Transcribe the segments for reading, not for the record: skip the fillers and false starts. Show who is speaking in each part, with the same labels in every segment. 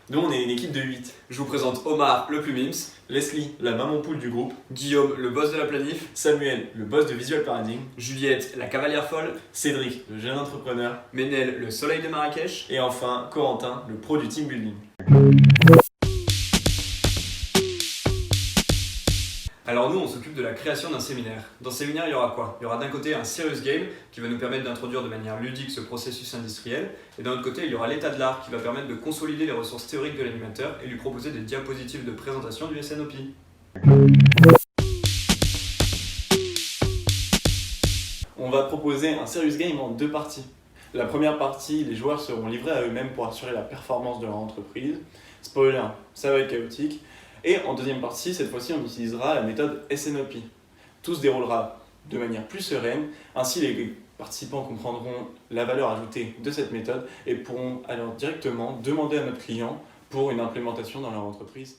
Speaker 1: Nous, on est une équipe de 8.
Speaker 2: Je vous présente Omar, le plus mims,
Speaker 1: Leslie, la maman poule du groupe.
Speaker 2: Guillaume, le boss de la planif,
Speaker 1: Samuel, le boss de Visual Paradigm.
Speaker 2: Juliette, la cavalière folle,
Speaker 1: Cédric, le jeune entrepreneur.
Speaker 2: Ménel, le soleil de Marrakech,
Speaker 1: Et enfin, Corentin, le pro du team building.
Speaker 2: Alors nous, on s'occupe de la création d'un séminaire. Dans ce séminaire, il y aura quoi? Il y aura d'un côté un serious game qui va nous permettre d'introduire de manière ludique ce processus industriel, et d'un autre côté, il y aura l'état de l'art qui va permettre de consolider les ressources théoriques de l'animateur et lui proposer des diapositives de présentation du SNOP.
Speaker 1: On va proposer un serious game en 2 parties. La première partie, les joueurs seront livrés à eux-mêmes pour assurer la performance de leur entreprise. Spoiler, ça va être chaotique. Et en deuxième partie, cette fois-ci, on utilisera la méthode SNOP. Tout se déroulera de manière plus sereine. Ainsi, les participants comprendront la valeur ajoutée de cette méthode et pourront alors directement demander à notre client pour une implémentation dans leur entreprise.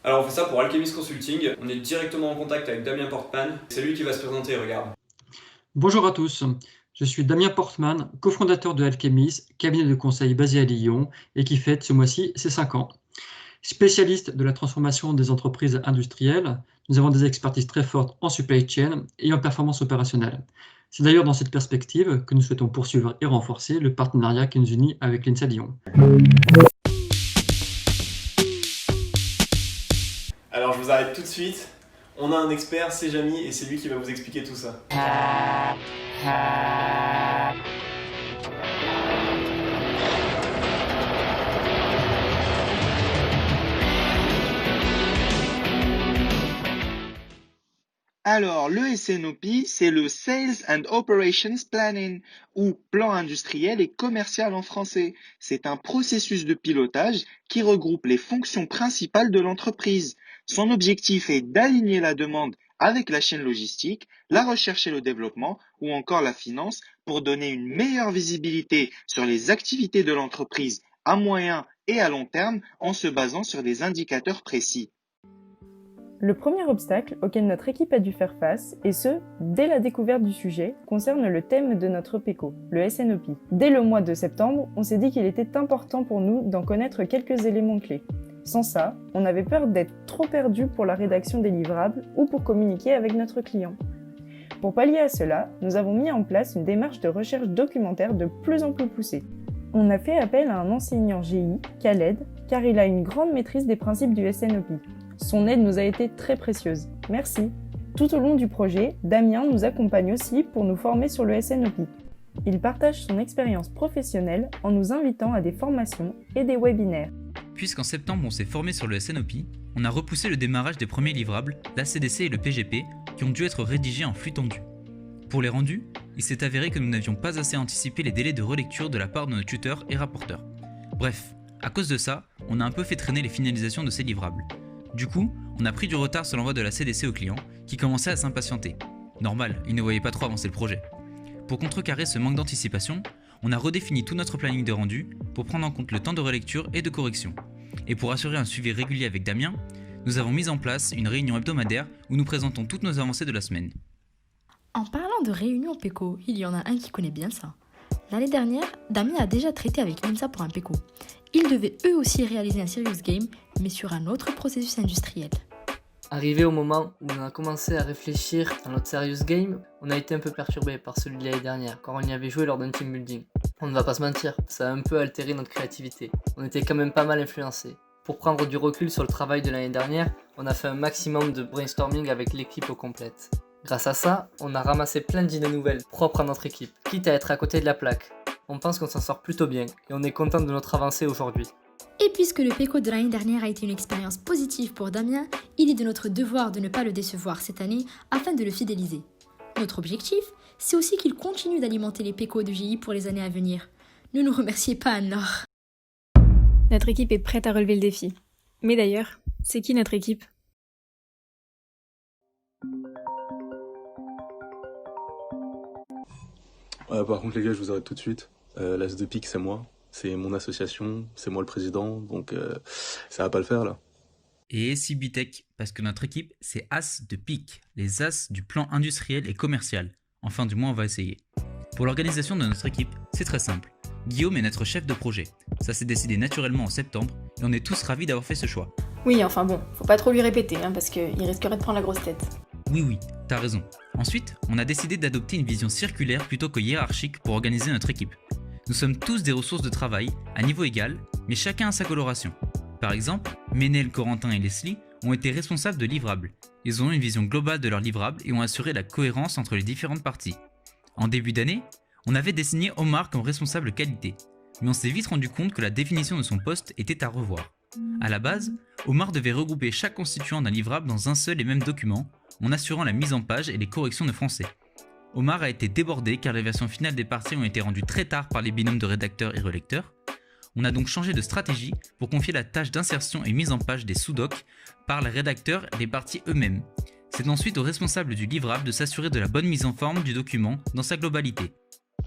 Speaker 2: Alors on fait ça pour Alchemist Consulting, on est directement en contact avec Damien Portman, c'est lui qui va se présenter, regarde.
Speaker 3: Bonjour à tous, je suis Damien Portman, cofondateur de Alchemis, cabinet de conseil basé à Lyon et qui fête ce mois-ci ses 5 ans. Spécialiste de la transformation des entreprises industrielles, nous avons des expertises très fortes en supply chain et en performance opérationnelle. C'est d'ailleurs dans cette perspective que nous souhaitons poursuivre et renforcer le partenariat qui nous unit avec l'INSA Lyon.
Speaker 1: Alors je vous arrête tout de suite. On a un expert, c'est Jamy, et c'est lui qui va vous expliquer tout ça.
Speaker 4: Alors, le SNOP, c'est le Sales and Operations Planning, ou plan industriel et commercial en français. C'est un processus de pilotage qui regroupe les fonctions principales de l'entreprise. Son objectif est d'aligner la demande avec la chaîne logistique, la recherche et le développement, ou encore la finance, pour donner une meilleure visibilité sur les activités de l'entreprise à moyen et à long terme en se basant sur des indicateurs précis.
Speaker 5: Le premier obstacle auquel notre équipe a dû faire face, et ce, dès la découverte du sujet, concerne le thème de notre PECO, le SNOP. Dès le mois de septembre, on s'est dit qu'il était important pour nous d'en connaître quelques éléments clés. Sans ça, on avait peur d'être trop perdu pour la rédaction des livrables ou pour communiquer avec notre client. Pour pallier à cela, nous avons mis en place une démarche de recherche documentaire de plus en plus poussée. On a fait appel à un enseignant GI, Khaled, car il a une grande maîtrise des principes du SNOP. Son aide nous a été très précieuse. Merci. Tout au long du projet, Damien nous accompagne aussi pour nous former sur le SNOP. Il partage son expérience professionnelle en nous invitant à des formations et des webinaires.
Speaker 6: Puisqu'en septembre on s'est formé sur le SNOP, on a repoussé le démarrage des premiers livrables, l'ACDC et le PGP, qui ont dû être rédigés en flux tendu. Pour les rendus, il s'est avéré que nous n'avions pas assez anticipé les délais de relecture de la part de nos tuteurs et rapporteurs. Bref, à cause de ça, on a un peu fait traîner les finalisations de ces livrables. Du coup, on a pris du retard sur l'envoi de la CDC au client, qui commençait à s'impatienter. Normal, il ne voyait pas trop avancer le projet. Pour contrecarrer ce manque d'anticipation, on a redéfini tout notre planning de rendu pour prendre en compte le temps de relecture et de correction. Et pour assurer un suivi régulier avec Damien, nous avons mis en place une réunion hebdomadaire où nous présentons toutes nos avancées de la semaine.
Speaker 7: En parlant de réunion PECO, il y en a un qui connaît bien ça. L'année dernière, Damien a déjà traité avec l'INSA pour un PECO. Ils devaient eux aussi réaliser un serious game, mais sur un autre processus industriel.
Speaker 8: Arrivé au moment où on a commencé à réfléchir à notre serious game, on a été un peu perturbé par celui de l'année dernière, car on y avait joué lors d'un team building. On ne va pas se mentir, ça a un peu altéré notre créativité. On était quand même pas mal influencés. Pour prendre du recul sur le travail de l'année dernière, on a fait un maximum de brainstorming avec l'équipe au complète. Grâce à ça, on a ramassé plein d'idées nouvelles, propres à notre équipe, quitte à être à côté de la plaque. On pense qu'on s'en sort plutôt bien, et on est content de notre avancée aujourd'hui.
Speaker 7: Et puisque le PECO de l'année dernière a été une expérience positive pour Damien, il est de notre devoir de ne pas le décevoir cette année afin de le fidéliser. Notre objectif, c'est aussi qu'il continue d'alimenter les PECO de GI pour les années à venir. Ne nous remerciez pas, Anne-Laure.
Speaker 9: Notre équipe est prête à relever le défi. Mais d'ailleurs, c'est qui notre équipe ?
Speaker 10: Par contre les gars, je vous arrête tout de suite. L'As de pique, c'est moi. C'est mon association, c'est moi le président, donc ça va pas le faire là.
Speaker 6: Et Cibitech, parce que notre équipe, c'est As de pique, les As du plan industriel et commercial. Enfin, du moins, on va essayer. Pour l'organisation de notre équipe, c'est très simple. Guillaume est notre chef de projet. Ça s'est décidé naturellement en septembre et on est tous ravis d'avoir fait ce choix.
Speaker 9: Oui, enfin bon, faut pas trop lui répéter, parce qu'il risquerait de prendre la grosse tête.
Speaker 6: Oui, t'as raison. Ensuite, on a décidé d'adopter une vision circulaire plutôt que hiérarchique pour organiser notre équipe. Nous sommes tous des ressources de travail, à niveau égal, mais chacun a sa coloration. Par exemple, Ménel, Corentin et Leslie ont été responsables de livrables. Ils ont eu une vision globale de leurs livrables et ont assuré la cohérence entre les différentes parties. En début d'année, on avait désigné Omar comme responsable qualité, mais on s'est vite rendu compte que la définition de son poste était à revoir. À la base, Omar devait regrouper chaque constituant d'un livrable dans un seul et même document, en assurant la mise en page et les corrections de français. Omar a été débordé car les versions finales des parties ont été rendues très tard par les binômes de rédacteurs et relecteurs. On a donc changé de stratégie pour confier la tâche d'insertion et mise en page des sous-docs par les rédacteurs et les parties eux-mêmes. C'est ensuite au responsable du livrable de s'assurer de la bonne mise en forme du document dans sa globalité.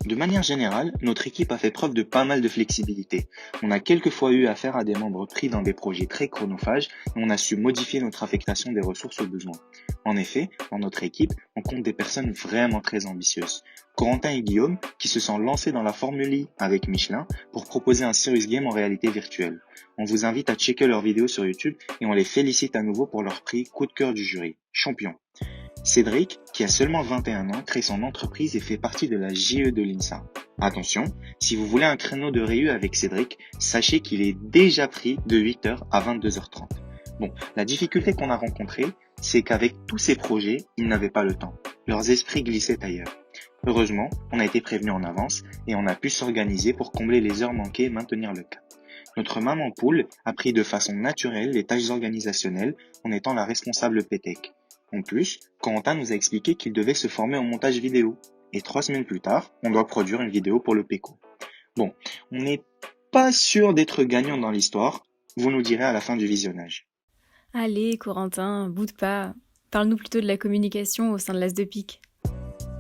Speaker 4: De manière générale, notre équipe a fait preuve de pas mal de flexibilité. On a quelquefois eu affaire à des membres pris dans des projets très chronophages et on a su modifier notre affectation des ressources au besoin. En effet, dans notre équipe, on compte des personnes vraiment très ambitieuses. Corentin et Guillaume, qui se sont lancés dans la Formule I avec Michelin pour proposer un serious game en réalité virtuelle. On vous invite à checker leurs vidéos sur YouTube et on les félicite à nouveau pour leur prix coup de cœur du jury, champion. Cédric, qui a seulement 21 ans, crée son entreprise et fait partie de la JE de l'INSA. Attention, si vous voulez un créneau de réu avec Cédric, sachez qu'il est déjà pris de 8h à 22h30. Bon, la difficulté qu'on a rencontrée, c'est qu'avec tous ces projets, ils n'avaient pas le temps. Leurs esprits glissaient ailleurs. Heureusement, on a été prévenus en avance et on a pu s'organiser pour combler les heures manquées et maintenir le cap. Notre maman poule a pris de façon naturelle les tâches organisationnelles en étant la responsable PTEC. En plus, Corentin nous a expliqué qu'il devait se former au montage vidéo. Et 3 semaines plus tard, on doit produire une vidéo pour le PECO. Bon, on n'est pas sûr d'être gagnant dans l'histoire, vous nous direz à la fin du visionnage.
Speaker 9: Allez, Corentin, boude pas. Parle-nous plutôt de la communication au sein de l'As de pique.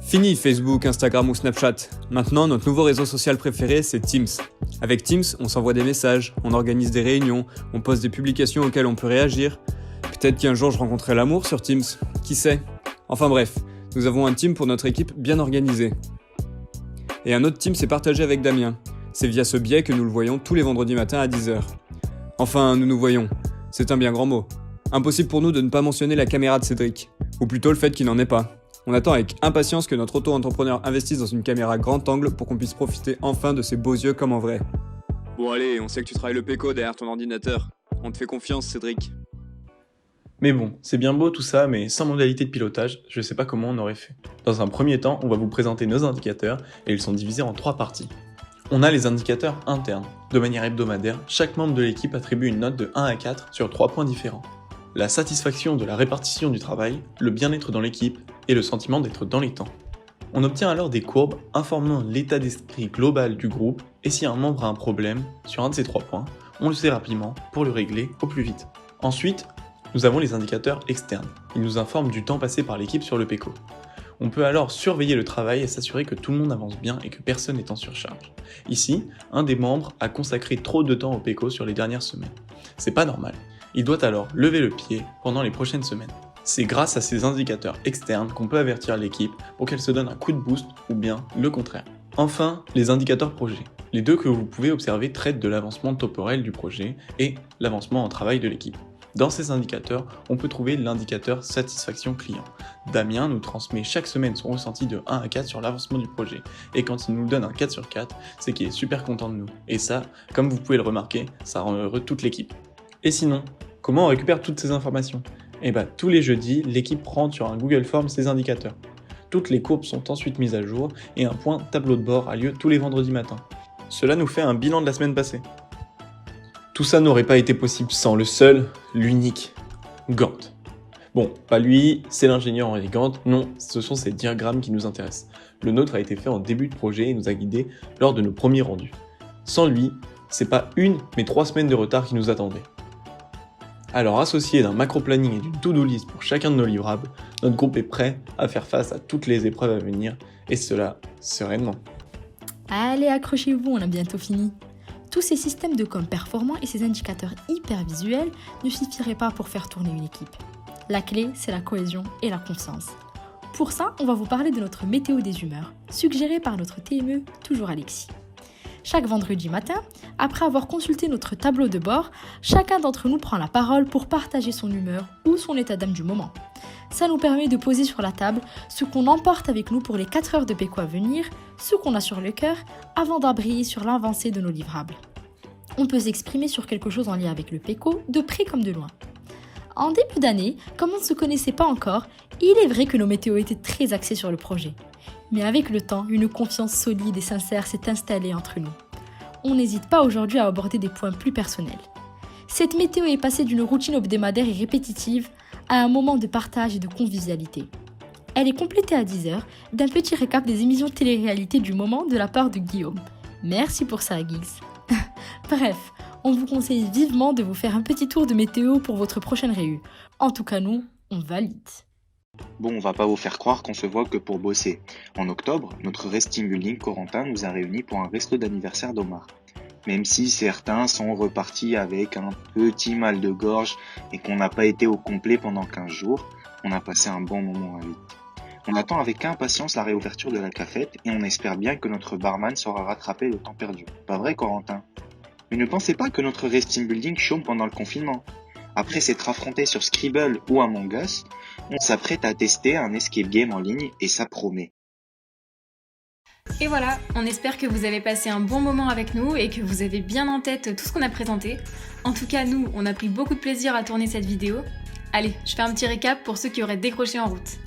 Speaker 2: Fini Facebook, Instagram ou Snapchat. Maintenant, notre nouveau réseau social préféré, c'est Teams. Avec Teams, on s'envoie des messages, on organise des réunions, on poste des publications auxquelles on peut réagir. Peut-être qu'un jour je rencontrerai l'amour sur Teams, qui sait. Enfin bref, nous avons un team pour notre équipe bien organisée. Et un autre team s'est partagé avec Damien. C'est via ce biais que nous le voyons tous les vendredis matins à 10h. Enfin, nous voyons. C'est un bien grand mot. Impossible pour nous de ne pas mentionner la caméra de Cédric, ou plutôt le fait qu'il n'en ait pas. On attend avec impatience que notre auto-entrepreneur investisse dans une caméra grand angle pour qu'on puisse profiter enfin de ses beaux yeux comme en vrai. Bon allez, on sait que tu travailles le PECO derrière ton ordinateur. On te fait confiance, Cédric.
Speaker 1: Mais bon, c'est bien beau tout ça, mais sans modalité de pilotage, je sais pas comment on aurait fait. Dans un premier temps, on va vous présenter nos indicateurs, et ils sont divisés en 3 parties. On a les indicateurs internes. De manière hebdomadaire, chaque membre de l'équipe attribue une note de 1 à 4 sur 3 points différents. La satisfaction de la répartition du travail, le bien-être dans l'équipe, et le sentiment d'être dans les temps. On obtient alors des courbes informant l'état d'esprit global du groupe, et si un membre a un problème sur un de ces 3 points, on le sait rapidement pour le régler au plus vite. Ensuite, nous avons les indicateurs externes. Ils nous informent du temps passé par l'équipe sur le PECO. On peut alors surveiller le travail et s'assurer que tout le monde avance bien et que personne n'est en surcharge. Ici, un des membres a consacré trop de temps au PECO sur les dernières semaines. C'est pas normal. Il doit alors lever le pied pendant les prochaines semaines. C'est grâce à ces indicateurs externes qu'on peut avertir l'équipe pour qu'elle se donne un coup de boost ou bien le contraire. Enfin, les indicateurs projet. Les deux que vous pouvez observer traitent de l'avancement temporel du projet et l'avancement en travail de l'équipe. Dans ces indicateurs, on peut trouver l'indicateur satisfaction client. Damien nous transmet chaque semaine son ressenti de 1 à 4 sur l'avancement du projet. Et quand il nous donne un 4 sur 4, c'est qu'il est super content de nous. Et ça, comme vous pouvez le remarquer, ça rend heureux toute l'équipe. Et sinon, comment on récupère toutes ces informations ? Tous les jeudis, l'équipe prend sur un Google Form ces indicateurs. Toutes les courbes sont ensuite mises à jour et un point tableau de bord a lieu tous les vendredis matins. Cela nous fait un bilan de la semaine passée. Tout ça n'aurait pas été possible sans le seul, l'unique, Gantt. Bon, pas lui, c'est l'ingénieur Henri Gantt, non, ce sont ces diagrammes qui nous intéressent. Le nôtre a été fait en début de projet et nous a guidés lors de nos premiers rendus. Sans lui, c'est pas 1, mais 3 semaines de retard qui nous attendaient. Alors associé d'un macro-planning et d'une to-do list pour chacun de nos livrables, notre groupe est prêt à faire face à toutes les épreuves à venir, et cela sereinement.
Speaker 7: Allez, accrochez-vous, on a bientôt fini. Tous ces systèmes de com performants et ces indicateurs hyper visuels ne suffiraient pas pour faire tourner une équipe. La clé, c'est la cohésion et la confiance. Pour ça, on va vous parler de notre météo des humeurs, suggérée par notre TME, toujours Alexis. Chaque vendredi matin, après avoir consulté notre tableau de bord, chacun d'entre nous prend la parole pour partager son humeur ou son état d'âme du moment. Ça nous permet de poser sur la table ce qu'on emporte avec nous pour les 4 heures de PECO à venir, ce qu'on a sur le cœur, avant d'embrayer sur l'avancée de nos livrables. On peut s'exprimer sur quelque chose en lien avec le PECO, de près comme de loin. En début d'année, comme on ne se connaissait pas encore, il est vrai que nos météos étaient très axés sur le projet. Mais avec le temps, une confiance solide et sincère s'est installée entre nous. On n'hésite pas aujourd'hui à aborder des points plus personnels. Cette météo est passée d'une routine hebdomadaire et répétitive à un moment de partage et de convivialité. Elle est complétée à 10h d'un petit récap des émissions de télé-réalité du moment de la part de Guillaume. Merci pour ça, Gilles. Bref, on vous conseille vivement de vous faire un petit tour de météo pour votre prochaine réu. En tout cas, nous, on valide.
Speaker 4: Bon, on va pas vous faire croire qu'on se voit que pour bosser. En octobre, notre Rest Team Building Corentin nous a réunis pour un resto d'anniversaire d'Omar. Même si certains sont repartis avec un petit mal de gorge et qu'on n'a pas été au complet pendant 15 jours, on a passé un bon moment avec. On attend avec impatience la réouverture de la cafette et on espère bien que notre barman saura rattraper le temps perdu. Pas vrai, Corentin? Mais ne pensez pas que notre Rest Team Building chôme pendant le confinement. Après s'être affronté sur Scribble ou Among Us, on s'apprête à tester un escape game en ligne et ça promet.
Speaker 9: Et voilà, on espère que vous avez passé un bon moment avec nous et que vous avez bien en tête tout ce qu'on a présenté. En tout cas, nous, on a pris beaucoup de plaisir à tourner cette vidéo. Allez, je fais un petit récap pour ceux qui auraient décroché en route.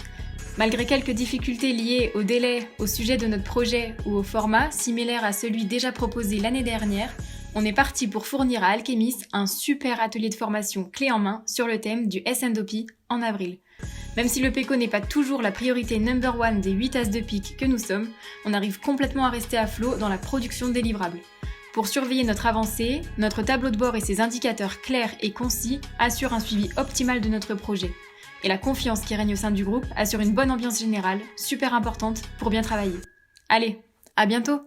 Speaker 9: Malgré quelques difficultés liées au délai, au sujet de notre projet ou au format, similaire à celui déjà proposé l'année dernière, on est parti pour fournir à Alchemis un super atelier de formation clé en main sur le thème du S&OP en avril. Même si le PECO n'est pas toujours la priorité number one des 8 as de pique que nous sommes, on arrive complètement à rester à flot dans la production des livrables. Pour surveiller notre avancée, notre tableau de bord et ses indicateurs clairs et concis assurent un suivi optimal de notre projet. Et la confiance qui règne au sein du groupe assure une bonne ambiance générale, super importante pour bien travailler. Allez, à bientôt!